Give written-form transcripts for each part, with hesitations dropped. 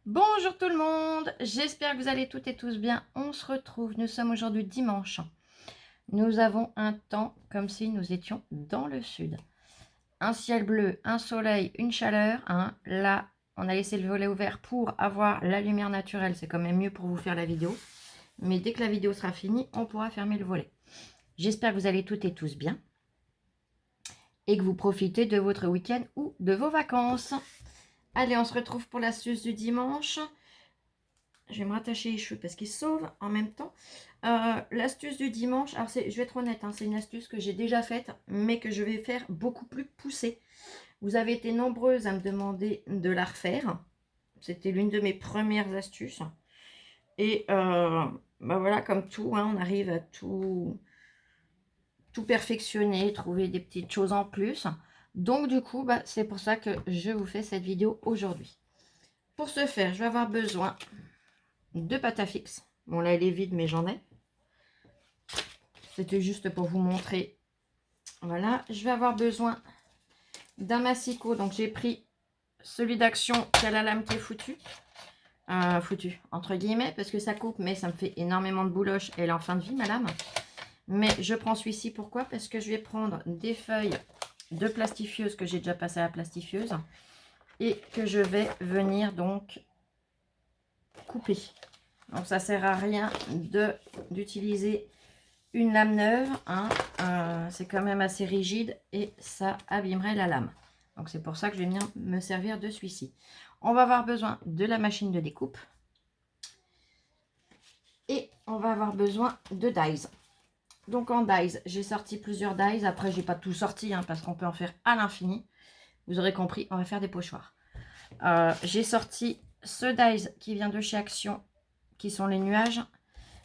Bonjour tout le monde, j'espère que vous allez toutes et tous bien. On se retrouve, nous sommes aujourd'hui dimanche. Nous avons un temps comme si nous étions dans le sud. Un ciel bleu, un soleil, une chaleur. Là, on a laissé le volet ouvert pour avoir la lumière naturelle. C'est quand même mieux pour vous faire la vidéo. Mais dès que la vidéo sera finie, on pourra fermer le volet. J'espère que vous allez toutes et tous bien. Et que vous profitez de votre week-end ou de vos vacances. Allez, on se retrouve pour l'astuce du dimanche. Je vais me rattacher les cheveux parce qu'ils sauvent en même temps. L'astuce du dimanche, alors je vais être honnête, c'est une astuce que j'ai déjà faite, mais que je vais faire beaucoup plus poussée. Vous avez été nombreuses à me demander de la refaire. C'était l'une de mes premières astuces. Et voilà, comme tout, on arrive à tout perfectionner, trouver des petites choses en plus. Donc du coup, c'est pour ça que je vous fais cette vidéo aujourd'hui. Pour ce faire, je vais avoir besoin de pâte à fixe. Bon, là, elle est vide, mais j'en ai. C'était juste pour vous montrer. Voilà, je vais avoir besoin d'un massicot. Donc, j'ai pris celui d'Action qui a la lame qui est foutue. Foutue, entre guillemets, parce que ça coupe, mais ça me fait énormément de bouloche. Elle est en fin de vie, ma lame. Mais je prends celui-ci, pourquoi? Parce que je vais prendre des feuilles de plastifieuse que j'ai déjà passé à la plastifieuse. Et que je vais venir donc couper. Donc, ça sert à rien d'utiliser une lame neuve, c'est quand même assez rigide et ça abîmerait la lame. Donc c'est pour ça que je vais bien me servir de celui-ci. On va avoir besoin de la machine de découpe et on va avoir besoin de dies. Donc en dies, j'ai sorti plusieurs dies. Après, j'ai pas tout sorti parce qu'on peut en faire à l'infini. Vous aurez compris, on va faire des pochoirs. J'ai sorti ce dies qui vient de chez Action, qui sont les nuages.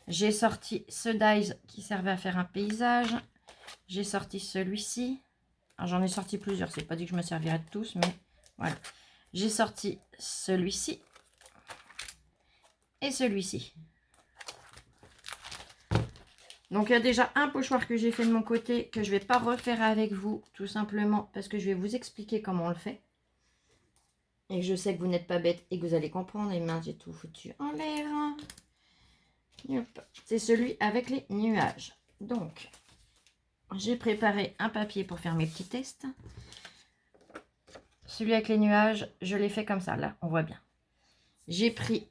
J'ai sorti ce dies qui servait à faire un paysage. J'ai sorti celui-ci. J'en ai sorti plusieurs. C'est pas dit que je me servirai de tous, mais voilà. J'ai sorti celui-ci. Et celui-ci. Donc, il y a déjà un pochoir que j'ai fait de mon côté, que je ne vais pas refaire avec vous, tout simplement parce que je vais vous expliquer comment on le fait. Et je sais que vous n'êtes pas bête et que vous allez comprendre. Et mince, j'ai tout foutu en l'air. C'est celui avec les nuages. Donc, j'ai préparé un papier pour faire mes petits tests. Celui avec les nuages, je l'ai fait comme ça, là, on voit bien. J'ai pris...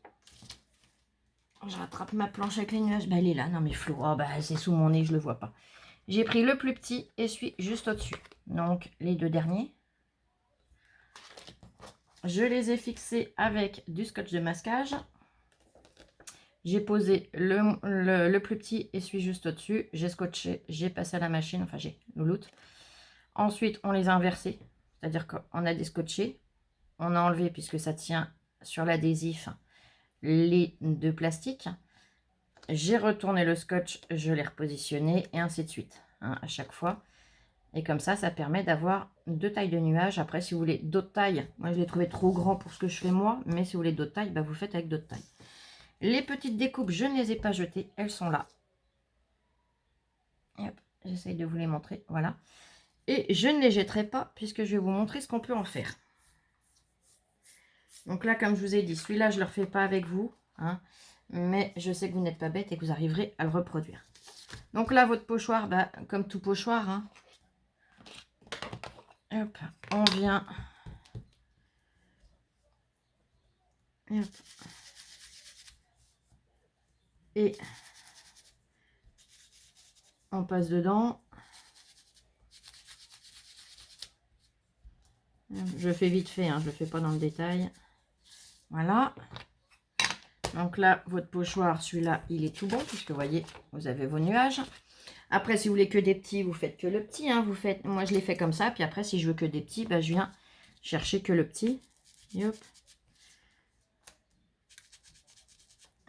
Je rattrape ma planche avec les nuages. Elle est là, non mais flou. Oh, c'est sous mon nez, je ne le vois pas. J'ai pris le plus petit et celui juste au-dessus. Donc, les deux derniers. Je les ai fixés avec du scotch de masquage. J'ai posé le plus petit et celui juste au-dessus. J'ai scotché, j'ai passé à la machine, enfin j'ai louloute. Ensuite, on les a inversés. C'est-à-dire qu'on a descotché. On a enlevé, puisque ça tient sur l'adhésif, les deux plastiques. J'ai retourné le scotch, je l'ai repositionné et ainsi de suite, à chaque fois. Et comme ça, ça permet d'avoir deux tailles de nuages. Après, si vous voulez d'autres tailles, moi je l'ai trouvé trop grand pour ce que je fais moi, mais si vous voulez d'autres tailles, vous faites avec d'autres tailles. Les petites découpes, je ne les ai pas jetées, elles sont là. J'essaye de vous les montrer, voilà. Et je ne les jetterai pas puisque je vais vous montrer ce qu'on peut en faire. Donc là, comme je vous ai dit, celui-là, je ne le refais pas avec vous, mais je sais que vous n'êtes pas bête et que vous arriverez à le reproduire. Donc là, votre pochoir, comme tout pochoir, hop, on vient, hop, et on passe dedans. Je fais vite fait, je ne le fais pas dans le détail. Voilà. Donc là, votre pochoir, celui-là, il est tout bon, puisque vous voyez, vous avez vos nuages. Après, si vous voulez que des petits, vous faites que le petit. Moi, je l'ai fait comme ça. Puis après, si je veux que des petits, je viens chercher que le petit. Et hop.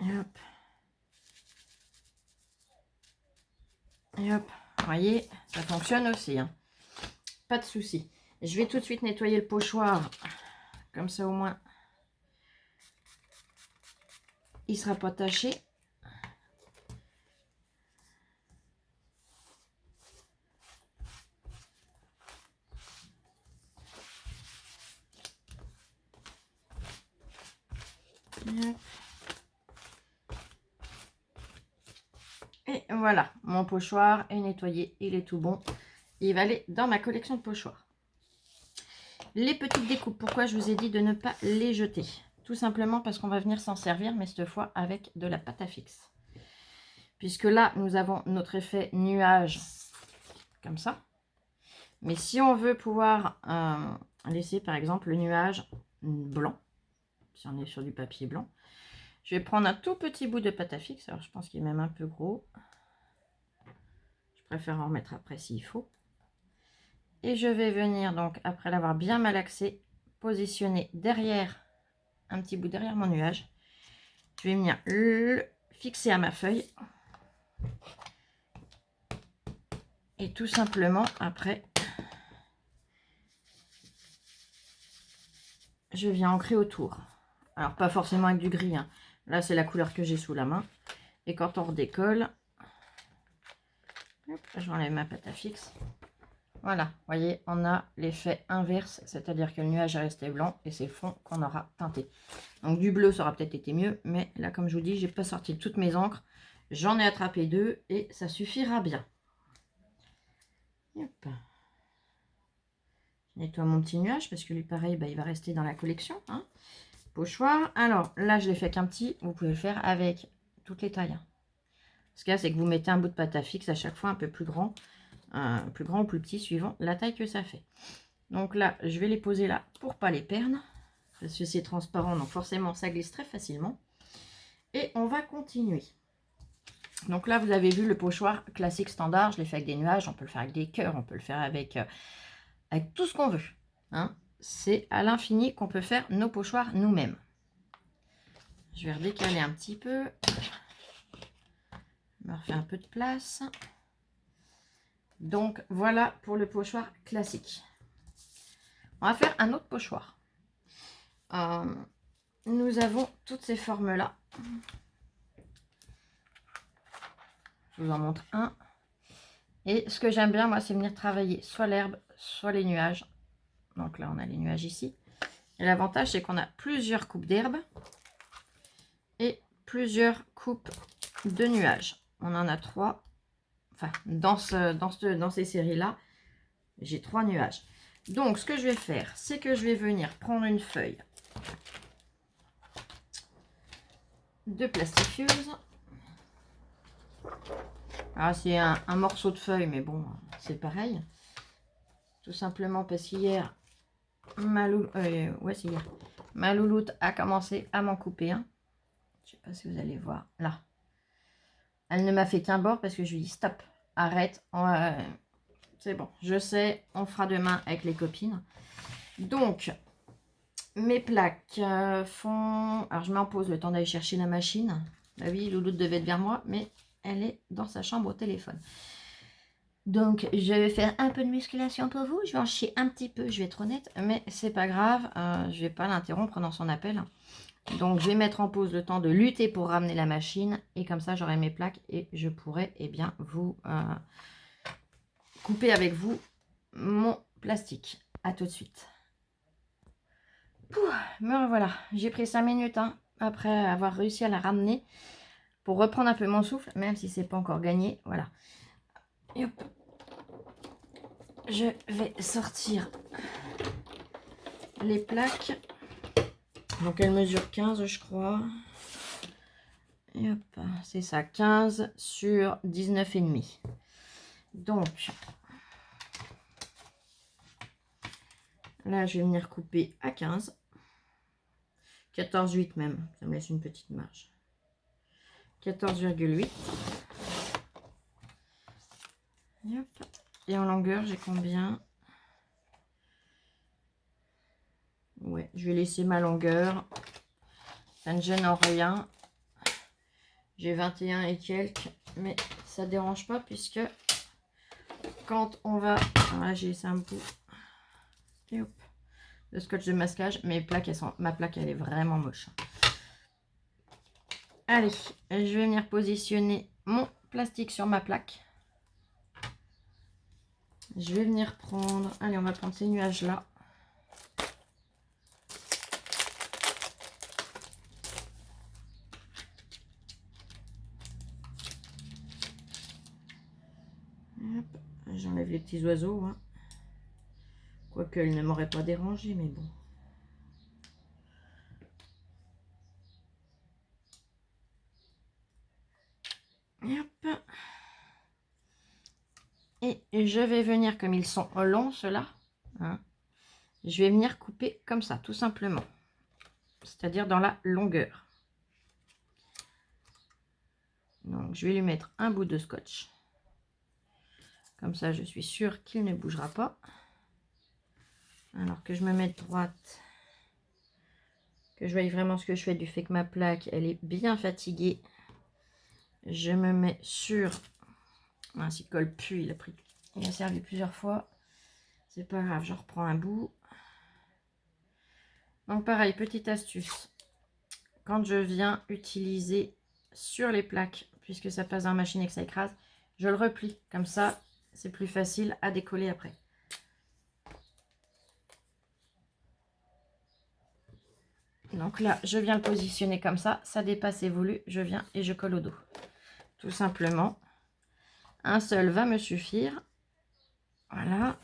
Et hop. Et hop. Vous voyez, ça fonctionne aussi. Pas de souci. Je vais tout de suite nettoyer le pochoir. Comme ça, au moins, il ne sera pas taché. Et voilà, mon pochoir est nettoyé, il est tout bon. Il va aller dans ma collection de pochoirs. Les petites découpes, pourquoi je vous ai dit de ne pas les jeter? Tout simplement parce qu'on va venir s'en servir, mais cette fois avec de la pâte à fixe. Puisque là, nous avons notre effet nuage, comme ça. Mais si on veut pouvoir laisser, par exemple, le nuage blanc, si on est sur du papier blanc, je vais prendre un tout petit bout de pâte à fixe. Alors, je pense qu'il est même un peu gros. Je préfère en remettre après s'il faut. Et je vais venir, donc, après l'avoir bien malaxé, positionner derrière, un petit bout derrière mon nuage. Je vais venir le fixer à ma feuille. Et tout simplement, après, je viens ancrer autour. Alors, pas forcément avec du gris, hein. Là, c'est la couleur que j'ai sous la main. Et quand on redécolle, j'enlève ma pâte à fixe. Voilà, vous voyez, on a l'effet inverse, c'est-à-dire que le nuage est resté blanc et c'est le fond qu'on aura teinté. Donc du bleu, ça aura peut-être été mieux, mais là, comme je vous dis, j'ai pas sorti toutes mes encres. J'en ai attrapé 2 et ça suffira bien. Hop. Je nettoie mon petit nuage parce que lui, pareil, bah, il va rester dans la collection. Hein. Pochoir. Alors là, je l'ai fait qu'un petit. Vous pouvez le faire avec toutes les tailles. Ce qu'il y a, c'est que vous mettez un bout de pâte à fixe à chaque fois un peu plus grand ou plus petit, suivant la taille que ça fait. Donc là, je vais les poser là pour pas les perdre. Parce que c'est transparent, donc forcément, ça glisse très facilement. Et on va continuer. Donc là, vous avez vu le pochoir classique standard. Je l'ai fait avec des nuages. On peut le faire avec des cœurs. On peut le faire avec tout ce qu'on veut. Hein. C'est à l'infini qu'on peut faire nos pochoirs nous-mêmes. Je vais redécaler un petit peu. Je me refais un peu de place. Donc, voilà pour le pochoir classique. On va faire un autre pochoir. Nous avons toutes ces formes-là. Je vous en montre un. Et ce que j'aime bien, moi, c'est venir travailler soit l'herbe, soit les nuages. Donc là, on a les nuages ici. Et l'avantage, c'est qu'on a plusieurs coupes d'herbe et plusieurs coupes de nuages. On en a 3. Enfin, dans ces séries-là, j'ai 3 nuages. Donc, ce que je vais faire, c'est que je vais venir prendre une feuille de plastifieuse. Alors, c'est un morceau de feuille, mais bon, c'est pareil. Tout simplement parce qu'hier, ma louloute a commencé à m'en couper un. Je sais pas si vous allez voir, là. Elle ne m'a fait qu'un bord parce que je lui dis stop, arrête. C'est bon, je sais, on fera demain avec les copines. Donc, mes plaques font... Alors, je mets en pause le temps d'aller chercher la machine. Bah oui, louloute devait être vers moi, mais elle est dans sa chambre au téléphone. Donc, je vais faire un peu de musculation pour vous. Je vais en chier un petit peu, je vais être honnête. Mais c'est pas grave, je vais pas l'interrompre dans son appel. Donc, je vais mettre en pause le temps de lutter pour ramener la machine. Et comme ça, j'aurai mes plaques et je pourrai eh bien, vous couper avec vous mon plastique. À tout de suite. Me revoilà. J'ai pris 5 minutes hein, après avoir réussi à la ramener pour reprendre un peu mon souffle, même si c'est pas encore gagné. Voilà. Et hop. Je vais sortir les plaques. Donc elle mesure 15 je crois. Et hop, c'est ça, 15 sur 19,5. Donc là je vais venir couper à 15. 14,8 même, ça me laisse une petite marge. 14,8. Et en longueur, j'ai combien? Ouais, je vais laisser ma longueur. Ça ne gêne en rien. J'ai 21 et quelques, mais ça ne dérange pas puisque quand on va... Voilà, j'ai laissé un bout. Et hop. Le scotch de masquage. Mes plaques, ma plaque, elle est vraiment moche. Allez, je vais venir positionner mon plastique sur ma plaque. Je vais venir prendre... Allez, on va prendre ces nuages-là. les petits oiseaux. Hein. Quoique, ils ne m'auraient pas dérangé, mais bon. Et hop. Et je vais venir, comme ils sont longs, ceux-là, hein, je vais venir couper comme ça, tout simplement. C'est-à-dire dans la longueur. Donc, je vais lui mettre un bout de scotch. Comme ça, je suis sûre qu'il ne bougera pas. Alors que je me mette droite. Que je voie vraiment ce que je fais du fait que ma plaque, elle est bien fatiguée. Je me mets sur... Mince, il colle plus, il a servi plusieurs fois. C'est pas grave, je reprends un bout. Donc pareil, petite astuce. Quand je viens utiliser sur les plaques, puisque ça passe dans la machine et que ça écrase, je le replie. Comme ça, c'est plus facile à décoller après. Donc là, je viens le positionner comme ça dépasse et voulu, je viens et je colle au dos. Tout simplement. Un seul va me suffire. Voilà.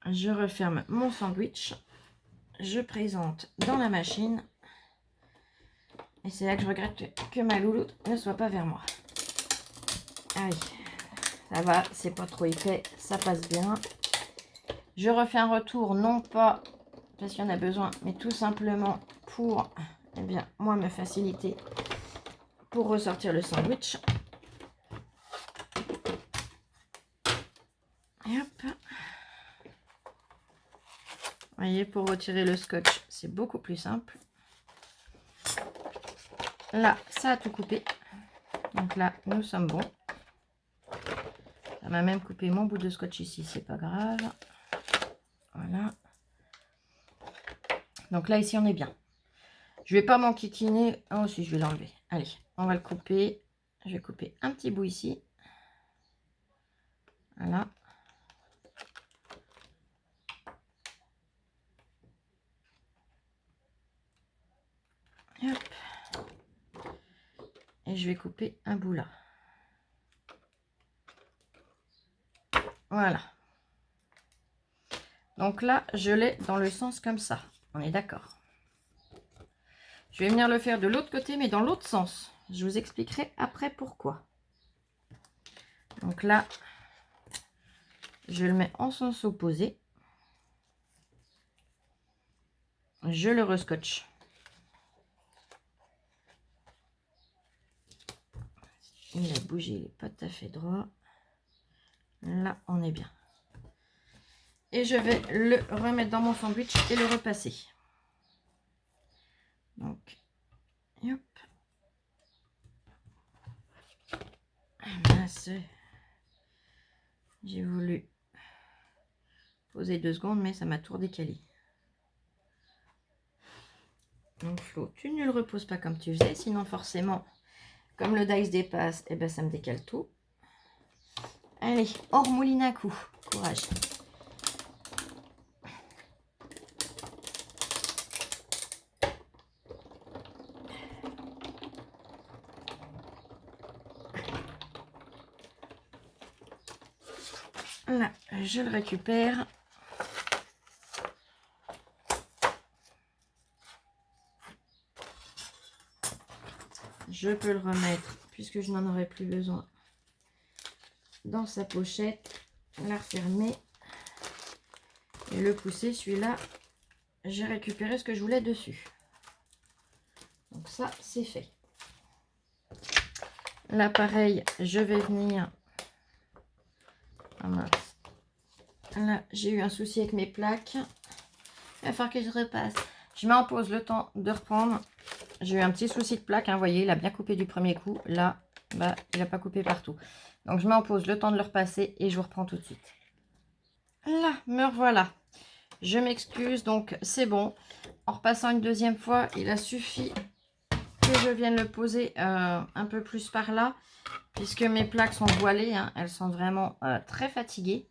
Je referme mon sandwich. Je présente dans la machine. Et c'est là que je regrette que ma louloute ne soit pas vers moi. Ah oui, ça va, c'est pas trop épais, ça passe bien. Je refais un retour, non pas parce qu'il y en a besoin, mais tout simplement pour, eh bien, moi me faciliter pour ressortir le sandwich. Et hop. Vous voyez, pour retirer le scotch, c'est beaucoup plus simple. Là, ça a tout coupé. Donc là, nous sommes bons. Ça m'a même coupé mon bout de scotch ici, c'est pas grave. Voilà. Donc là, ici, on est bien. Je vais pas m'enquiquiner. Oh, si, je vais l'enlever. Allez, on va le couper. Je vais couper un petit bout ici. Voilà. Et hop. Et je vais couper un bout là. Voilà. Donc là, je l'ai dans le sens comme ça. On est d'accord. Je vais venir le faire de l'autre côté, mais dans l'autre sens. Je vous expliquerai après pourquoi. Donc là, je le mets en sens opposé. Je le rescotche. Il a bougé, il n'est pas tout à fait droit. Là, on est bien. Et je vais le remettre dans mon sandwich et le repasser. Donc, hop. Ah mince. J'ai voulu poser 2 secondes, mais ça m'a tout redécalé. Donc Flo, tu ne le reposes pas comme tu faisais, sinon forcément, comme le die se dépasse, et ben ça me décale tout. Allez, on remouline un coup. Courage. Là, je le récupère. Je peux le remettre, puisque je n'en aurai plus besoin, dans sa pochette, la refermer et le pousser. Celui-là, j'ai récupéré ce que je voulais dessus. Donc ça, c'est fait. Là, pareil, je vais venir... Ah mince. Là, j'ai eu un souci avec mes plaques. Il va falloir que je repasse. Je mets en pause le temps de reprendre. J'ai eu un petit souci de plaque, hein, vous voyez, il a bien coupé du premier coup. Là, bah, il n'a pas coupé partout. Donc, je mets en pause le temps de le repasser et je vous reprends tout de suite. Là, me revoilà. Je m'excuse, donc c'est bon. En repassant une deuxième fois, il a suffi que je vienne le poser un peu plus par là, puisque mes plaques sont voilées, hein, elles sont vraiment très fatiguées.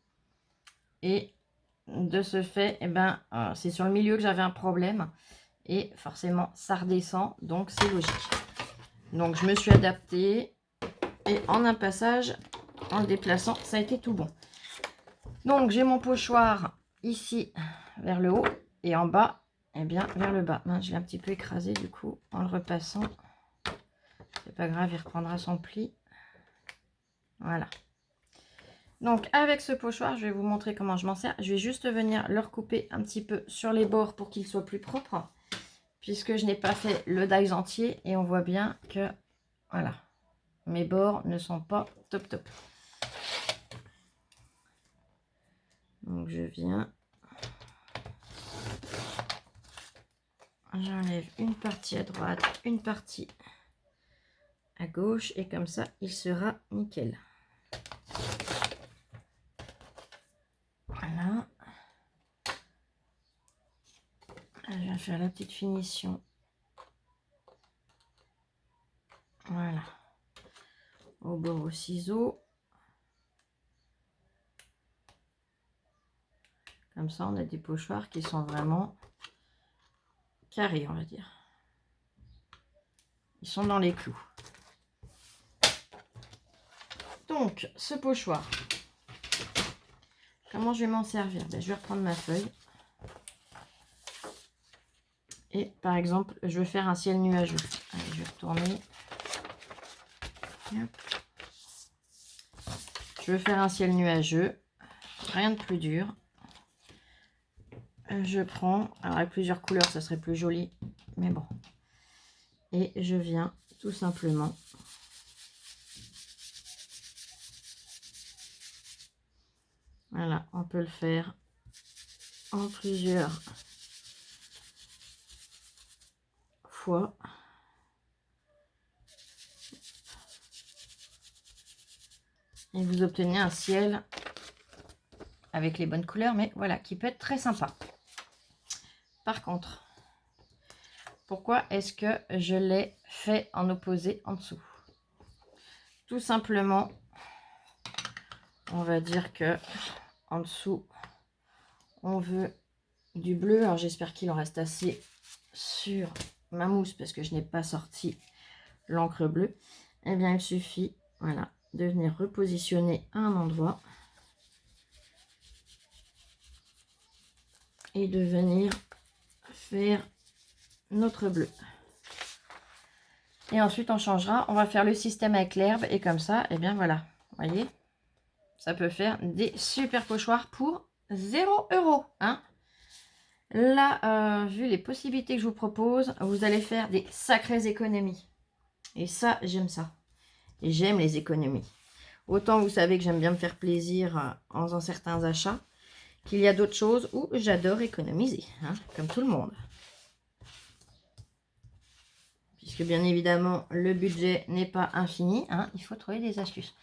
Et de ce fait, eh ben, c'est sur le milieu que j'avais un problème. Et forcément, ça redescend, donc c'est logique. Donc, je me suis adaptée. Et en un passage, en le déplaçant, ça a été tout bon. Donc, j'ai mon pochoir ici vers le haut et en bas, eh bien, vers le bas. Je l'ai un petit peu écrasé du coup en le repassant. C'est pas grave, il reprendra son pli. Voilà. Donc, avec ce pochoir, je vais vous montrer comment je m'en sers. Je vais juste venir le recouper un petit peu sur les bords pour qu'il soit plus propre, puisque je n'ai pas fait le dies entier et on voit bien que, voilà, mes bords ne sont pas top top. Donc, je viens, j'enlève une partie à droite, une partie à gauche et comme ça, il sera nickel. Voilà. Je vais faire la petite finition. Voilà. Au bord au ciseau. Comme ça, on a des pochoirs qui sont vraiment carrés, on va dire. Ils sont dans les clous. Donc, ce pochoir, comment je vais m'en servir? Je vais reprendre ma feuille. Et par exemple, je vais faire un ciel nuageux. Allez, je vais retourner. Hop. Je veux faire un ciel nuageux. Rien de plus dur. Je prends, alors avec plusieurs couleurs, ça serait plus joli. Mais bon. Et je viens tout simplement voilà, on peut le faire en plusieurs fois. Et vous obtenez un ciel avec les bonnes couleurs, mais voilà, qui peut être très sympa. Par contre, pourquoi est-ce que je l'ai fait en opposé en dessous? Tout simplement, on va dire que en dessous, on veut du bleu. Alors j'espère qu'il en reste assez sur ma mousse parce que je n'ai pas sorti l'encre bleue. Eh bien, il suffit, voilà, de venir repositionner à un endroit et de venir faire notre bleu. Et ensuite, on changera. On va faire le système avec l'herbe et comme ça, et bien voilà, voyez, ça peut faire des super pochoirs pour 0 €. Hein. Là, vu les possibilités que je vous propose, vous allez faire des sacrées économies. Et ça, j'aime ça. Et j'aime les économies. Autant vous savez que j'aime bien me faire plaisir en faisant certains achats, qu'il y a d'autres choses où j'adore économiser, hein, comme tout le monde. Puisque bien évidemment, le budget n'est pas infini, hein, il faut trouver des astuces.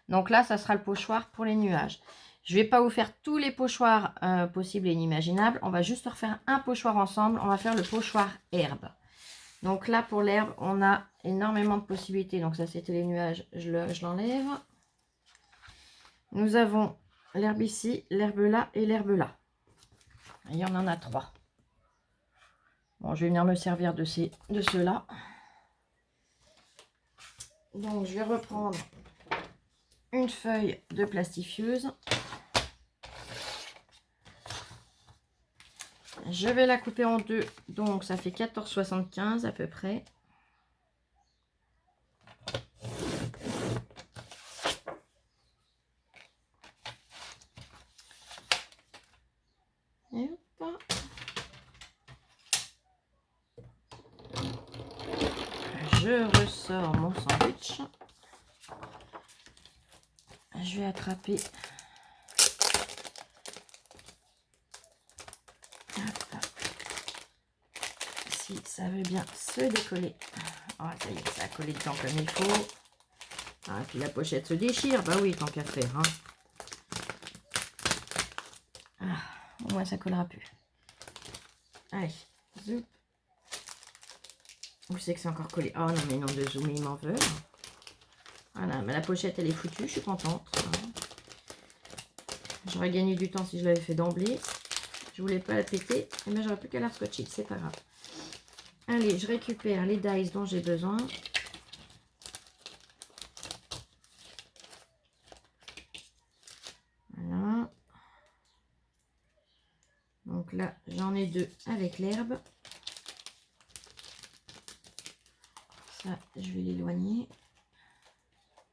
Donc là, ça sera le pochoir pour les nuages. Je ne vais pas vous faire tous les pochoirs possibles et inimaginables. On va juste refaire un pochoir ensemble. On va faire le pochoir herbe. Donc là, pour l'herbe, on a énormément de possibilités. Donc ça, c'était les nuages. Je l'enlève. Nous avons l'herbe ici, l'herbe là et l'herbe là. Et on en a 3. Bon, je vais venir me servir de ceux-là. Donc, je vais reprendre une feuille de plastifieuse. Je vais la couper en deux. Donc, ça fait 14,75 à peu près. Et hop. Je ressors mon sandwich. Je vais attraper. Hop. Si ça veut bien se décoller. Oh, ça y est, ça a collé dedans comme il faut. Ah, et puis la pochette se déchire. Bah oui, tant qu'à faire. Hein. Ah, au moins ça collera plus. Allez, zoup. Où c'est que c'est encore collé? Oh non, mais non, de zoom, il m'en veut. Voilà, mais la pochette, elle est foutue, je suis contente. J'aurais gagné du temps si je l'avais fait d'emblée. Je voulais pas la péter, mais j'aurais plus qu'à la scotcher, c'est pas grave. Allez, je récupère les dies dont j'ai besoin. deux avec l'herbe. Ça, je vais l'éloigner.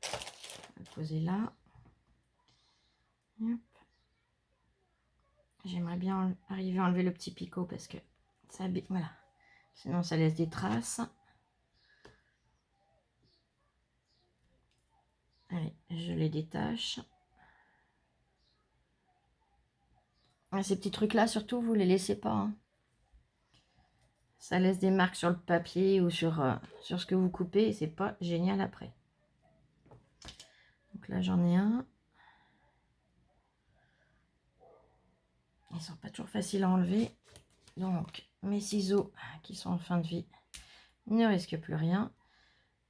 On va le poser là. J'aimerais bien arriver à enlever le petit picot parce que ça, voilà, sinon ça laisse des traces. Allez, je les détache. Ces petits trucs là, surtout, vous les laissez pas, hein. Ça laisse des marques sur le papier ou sur ce que vous coupez et c'est pas génial après. Donc là, j'en ai un. Ils sont pas toujours faciles à enlever. Donc, mes ciseaux qui sont en fin de vie ne risquent plus rien.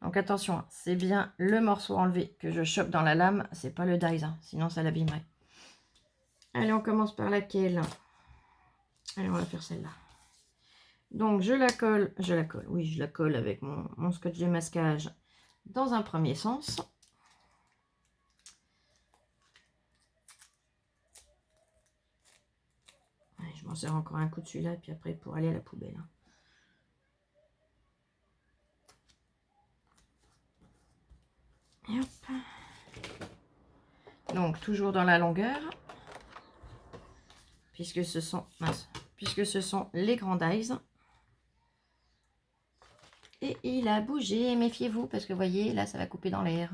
Donc attention, hein, c'est bien le morceau enlevé que je chope dans la lame, c'est pas le dies, hein, sinon ça l'abîmerait. Allez, on commence par laquelle? Allez, on va faire celle-là. Donc je la colle, oui, je la colle avec mon scotch de masquage dans un premier sens. Allez, je m'en sers encore un coup de celui-là, puis après pour aller à la poubelle. Et hop. Donc toujours dans la longueur, puisque ce sont les grands dies. Et il a bougé, méfiez-vous, parce que vous voyez, là, ça va couper dans l'air.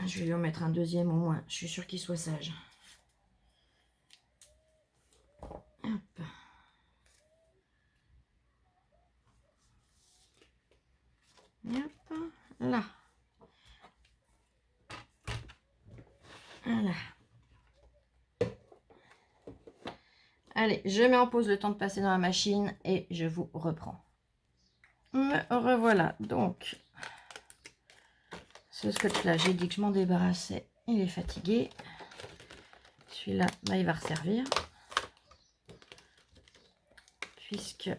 Je vais lui en mettre un deuxième au moins, je suis sûre qu'il soit sage. Hop. Hop, là. Voilà. Allez, je mets en pause le temps de passer dans la machine et je vous reprends. Me revoilà. Donc, ce scotch-là, j'ai dit que je m'en débarrassais. Il est fatigué. Celui-là, bah, il va resservir. Puisque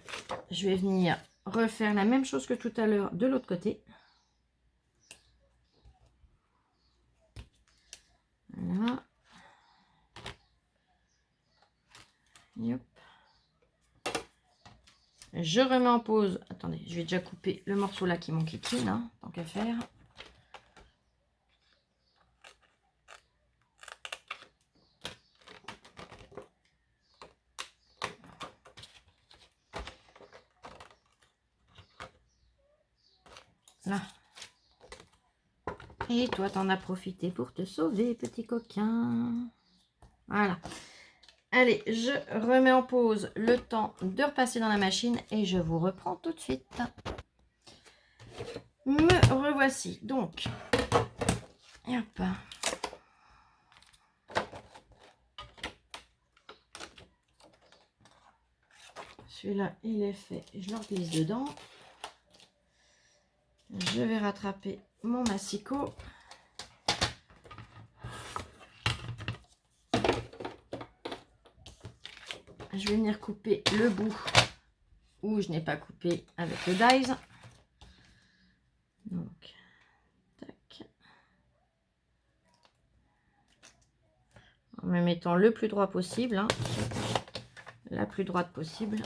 je vais venir refaire la même chose que tout à l'heure de l'autre côté. Voilà. Et hop. Je remets en pause. Attendez, je vais déjà couper le morceau là qui m'enquiquine, hein, tant qu'à faire. Là. Et toi, t'en as profité pour te sauver, petit coquin. Voilà. Allez, je remets en pause le temps de repasser dans la machine et je vous reprends tout de suite. Me revoici. Donc, hop. Celui-là, il est fait. Je le glisse dedans. Je vais rattraper mon massicot. Je vais venir couper le bout où je n'ai pas coupé avec le dies. Donc, tac. En me mettant le plus droit possible, hein, la plus droite possible.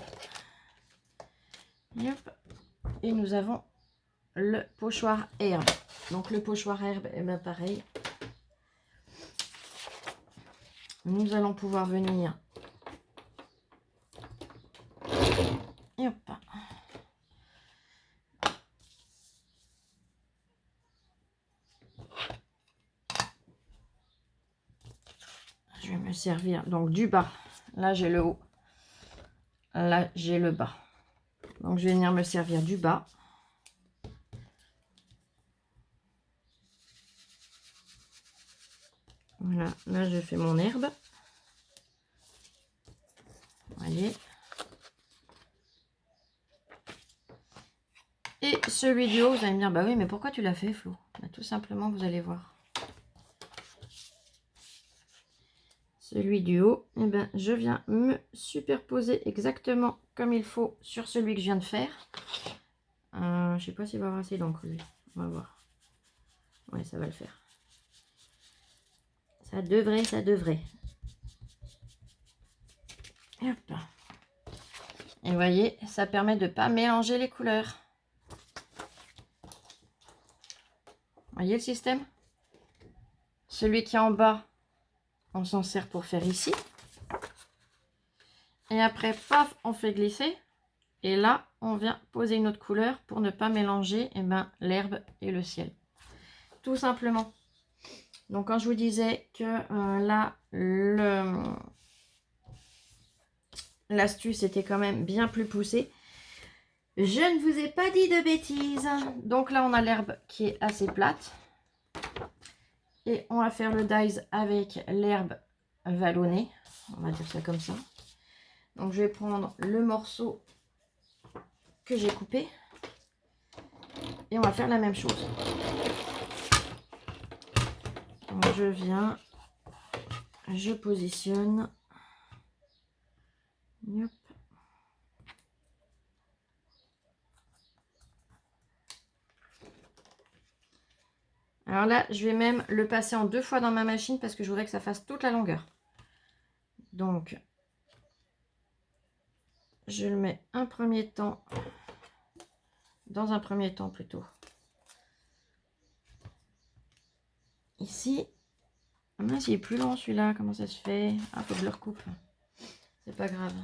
Et, hop. Et nous avons le pochoir herbe. Donc le pochoir herbe, et bien pareil. Nous allons pouvoir venir. Et hop. Je vais me servir donc du bas. Là j'ai le haut. Là j'ai le bas. Donc je vais venir me servir du bas. Voilà, là je fais mon herbe. Vous voyez. Et celui du haut, vous allez me dire, bah oui, mais pourquoi tu l'as fait, Flo? Bah, tout simplement, vous allez voir. Celui du haut, eh ben, je viens me superposer exactement comme il faut sur celui que je viens de faire. Je sais pas s'il va avoir assez d'encre, lui. On va voir. Ouais, ça va le faire. Ça devrait, ça devrait. Et hop. Et vous voyez, ça permet de ne pas mélanger les couleurs. Voyez le système? Celui qui est en bas, on s'en sert pour faire ici. Et après, paf, on fait glisser. Et là, on vient poser une autre couleur pour ne pas mélanger l'herbe et le ciel. Tout simplement. Donc, quand je vous disais que là, l'astuce était quand même bien plus poussée, je ne vous ai pas dit de bêtises. Donc là, on a l'herbe qui est assez plate. Et on va faire le dies avec l'herbe vallonnée. On va dire ça comme ça. Donc, je vais prendre le morceau que j'ai coupé. Et on va faire la même chose. Donc, je viens, je positionne. Hop. Alors là, je vais même le passer en 2 fois dans ma machine parce que je voudrais que ça fasse toute la longueur. Donc, je le mets dans un premier temps plutôt. Ici. Ah mince, il est plus long celui-là, comment ça se fait? Ah, faut que je le recoupe. C'est pas grave.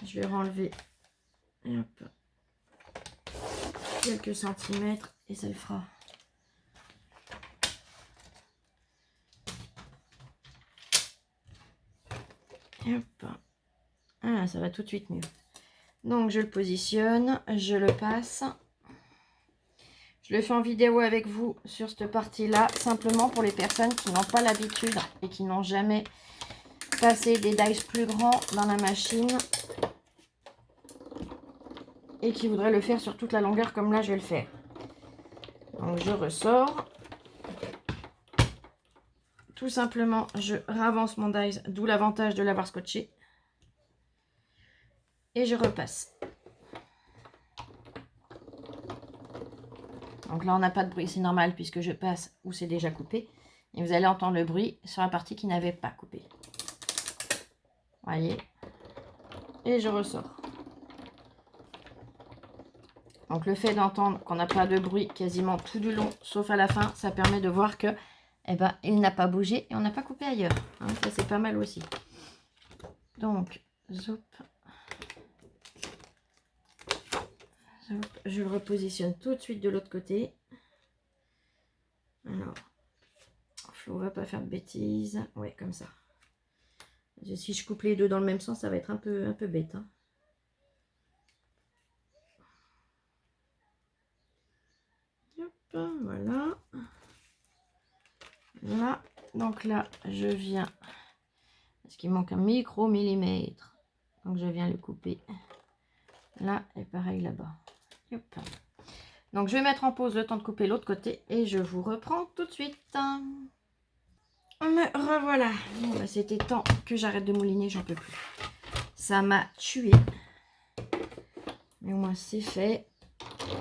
Je vais renlever hop, quelques centimètres et ça le fera. Hop. Ah, ça va tout de suite mieux. Donc, je le positionne, je le passe. Je le fais en vidéo avec vous sur cette partie-là, simplement pour les personnes qui n'ont pas l'habitude et qui n'ont jamais passé des dies plus grands dans la machine et qui voudraient le faire sur toute la longueur comme là je vais le faire. Donc, je ressors. Tout simplement, je ravance mon dies, d'où l'avantage de l'avoir scotché. Et je repasse. Donc là, on n'a pas de bruit, c'est normal puisque je passe où c'est déjà coupé. Et vous allez entendre le bruit sur la partie qui n'avait pas coupé. Voyez. Et je ressors. Donc le fait d'entendre qu'on n'a pas de bruit quasiment tout du long, sauf à la fin, ça permet de voir que il n'a pas bougé et on n'a pas coupé ailleurs. Hein, ça c'est pas mal aussi. Donc, zoup. Je le repositionne tout de suite de l'autre côté. Alors, Flo va pas faire de bêtises. Ouais, comme ça. Si je coupe les deux dans le même sens, ça va être un peu bête. Hein. Hop, voilà. Là, donc là, je viens. Parce qu'il manque un micro-millimètre. Donc je viens le couper. Là, et pareil là-bas. Donc je vais mettre en pause le temps de couper l'autre côté. Et je vous reprends tout de suite. Me revoilà. Bon, bah, c'était temps que j'arrête de mouliner, j'en peux plus. Ça m'a tué. Mais au moins c'est fait.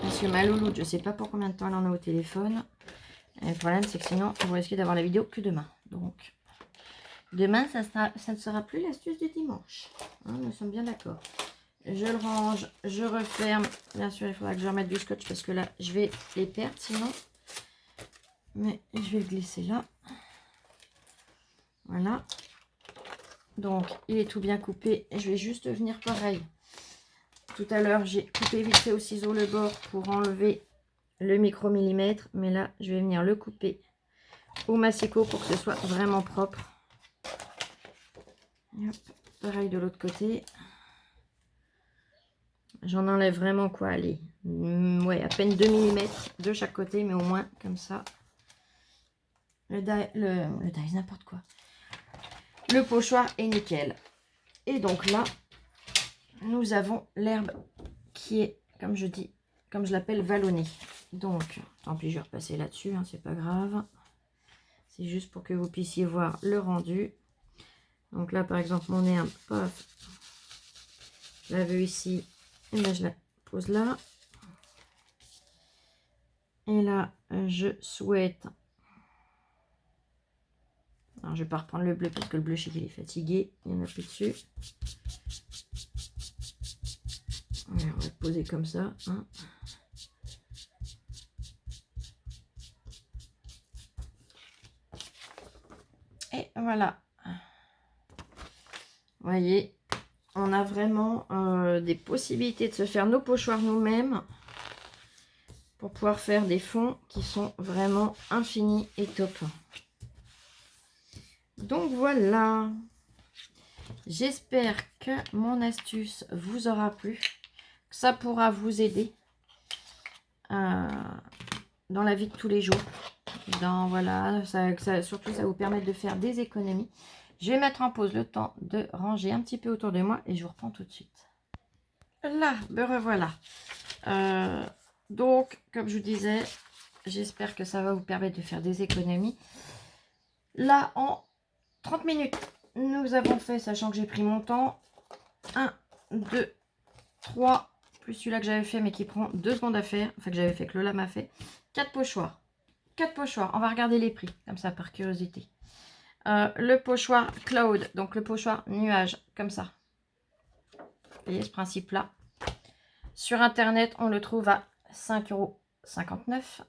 Parce que ma louloute, je sais pas pour combien de temps elle en a au téléphone. Et le problème, c'est que sinon, vous risquez d'avoir la vidéo que demain. Donc, demain, ça ne sera plus l'astuce du dimanche. Hein, nous sommes bien d'accord. Je le range, je referme. Bien sûr, il faudra que je remette du scotch parce que là, je vais les perdre sinon. Mais je vais le glisser là. Voilà. Donc, il est tout bien coupé. Je vais juste venir pareil. Tout à l'heure, j'ai coupé vite fait au ciseau le bord pour enlever le micro-millimètre. Mais là, je vais venir le couper au massicot pour que ce soit vraiment propre. Et hop, pareil de l'autre côté. J'en enlève vraiment quoi, allez. Ouais, à peine 2 mm de chaque côté, mais au moins comme ça. Le dies, n'importe quoi. Le pochoir est nickel. Et donc là, nous avons l'herbe qui est, comme je dis, comme je l'appelle, vallonnée. Donc, tant pis, je vais repasser là-dessus, hein, c'est pas grave. C'est juste pour que vous puissiez voir le rendu. Donc là, par exemple, mon herbe, paf, je la veux ici, et là, je la pose là. Et là, je souhaite, Alors, je vais pas reprendre le bleu parce que le bleu, je sais qu'il est fatigué. Il y en a plus dessus. Alors, on va le poser comme ça. Hein. Et voilà. Vous voyez, on a vraiment des possibilités de se faire nos pochoirs nous-mêmes pour pouvoir faire des fonds qui sont vraiment infinis et top. Donc voilà. J'espère que mon astuce vous aura plu, que ça pourra vous aider dans la vie de tous les jours. Voilà, surtout ça vous permet de faire des économies. Je vais mettre en pause le temps de ranger un petit peu autour de moi et je vous reprends tout de suite. Là, me revoilà. Donc, comme je vous disais, j'espère que ça va vous permettre de faire des économies. Là, en 30 minutes, nous avons fait, sachant que j'ai pris mon temps, 1, 2, 3, plus celui-là que j'avais fait, mais qui prend 2 secondes à faire, enfin que j'avais fait, que Lola m'a fait, 4 pochoirs. 4 pochoirs, on va regarder les prix, comme ça, par curiosité. Le pochoir Cloud, donc le pochoir nuage, comme ça. Vous voyez ce principe-là. Sur Internet, on le trouve à 5,59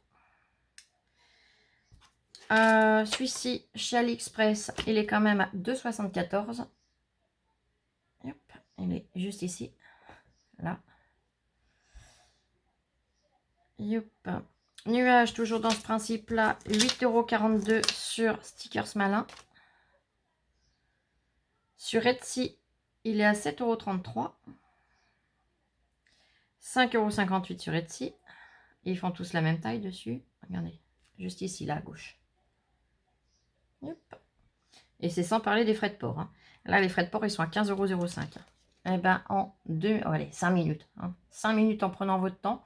€. Celui-ci, chez AliExpress, il est quand même à 2,74 €. Il est juste ici. Là. Youp. Nuage, toujours dans ce principe-là, 8,42 € sur Stickers Malin. Sur Etsy, il est à 7,33 €. 5,58 € sur Etsy. Ils font tous la même taille dessus. Regardez, juste ici, là, à gauche. Youp. Et c'est sans parler des frais de port. Hein. Là, les frais de port, ils sont à 15,05 €. Eh ben, en 5 minutes. Hein. 5 minutes en prenant votre temps.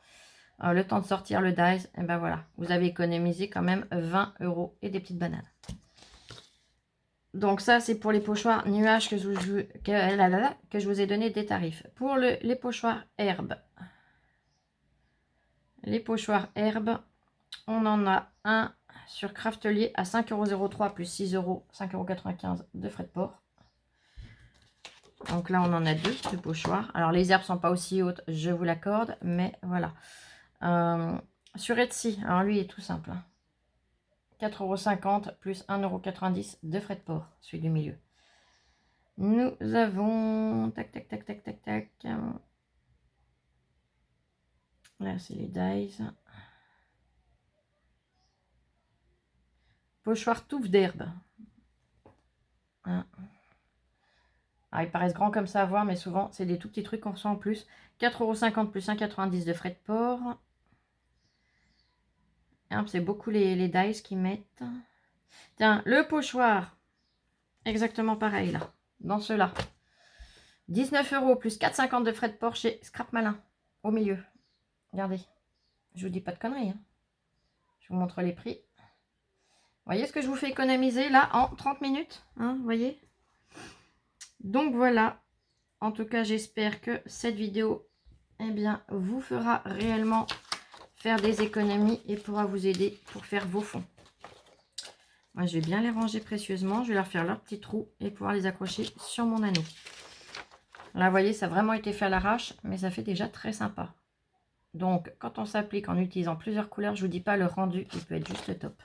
Le temps de sortir le dies, et ben voilà, vous avez économisé quand même 20 € et des petites bananes. Donc ça, c'est pour les pochoirs nuages que je vous ai donné des tarifs. Pour les pochoirs herbes. Les pochoirs herbes, on en a un sur Craftelier à 5,03 € plus 6 €, 5,95 € de frais de port. Donc là, on en a 2 de pochoirs. Alors les herbes sont pas aussi hautes, je vous l'accorde, mais voilà. Sur Etsy, alors lui il est tout simple. 4,50 € plus 1,90 € de frais de port, celui du milieu. Nous avons... Tac, tac, tac, tac, tac, tac. Là, c'est les dies. Pochoir touffe d'herbe. Hein. Alors, ils paraissent grands comme ça à voir, mais souvent, c'est des tout petits trucs qu'on reçoit en plus. 4,50 € plus 1,90 € de frais de port. C'est beaucoup les dies qui mettent. Tiens, le pochoir. Exactement pareil, là. Dans ceux-là. 19 € plus 4,50 € de frais de port chez Scrap Malin. Au milieu. Regardez. Je vous dis pas de conneries. Hein. Je vous montre les prix. Vous voyez ce que je vous fais économiser là en 30 minutes. Hein, vous voyez. Donc voilà. En tout cas, j'espère que cette vidéo vous fera réellement faire des économies et pourra vous aider pour faire vos fonds. Moi, je vais bien les ranger précieusement. Je vais leur faire leur petit trou et pouvoir les accrocher sur mon anneau. Là, vous voyez, ça a vraiment été fait à l'arrache, mais ça fait déjà très sympa. Donc, quand on s'applique en utilisant plusieurs couleurs, je ne vous dis pas, le rendu, il peut être juste top.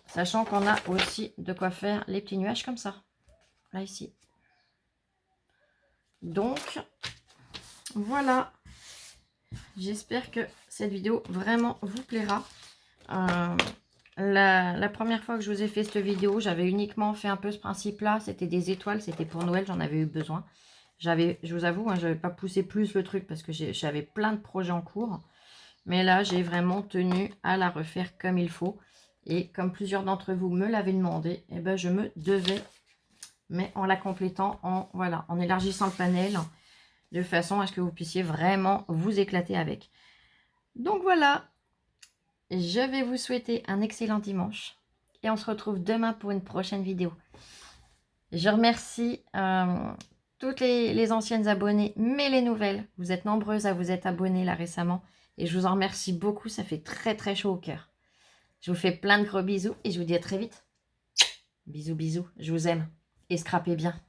Sachant qu'on a aussi de quoi faire les petits nuages comme ça. Là, ici. Donc, voilà. J'espère que cette vidéo vraiment vous plaira. La première fois que je vous ai fait cette vidéo, j'avais uniquement fait un peu ce principe-là. C'était des étoiles, c'était pour Noël, j'en avais eu besoin. Je vous avoue, hein, je n'avais pas poussé plus le truc parce que j'avais plein de projets en cours. Mais là, j'ai vraiment tenu à la refaire comme il faut. Et comme plusieurs d'entre vous me l'avaient demandé, eh ben, je me devais, mais en la complétant, en élargissant le panel, de façon à ce que vous puissiez vraiment vous éclater avec. Donc voilà, je vais vous souhaiter un excellent dimanche. Et on se retrouve demain pour une prochaine vidéo. Je remercie toutes les anciennes abonnées, mais les nouvelles. Vous êtes nombreuses à vous être abonnées là récemment. Et je vous en remercie beaucoup, ça fait très très chaud au cœur. Je vous fais plein de gros bisous et je vous dis à très vite. Bisous, bisous. Je vous aime. Et scrapez bien.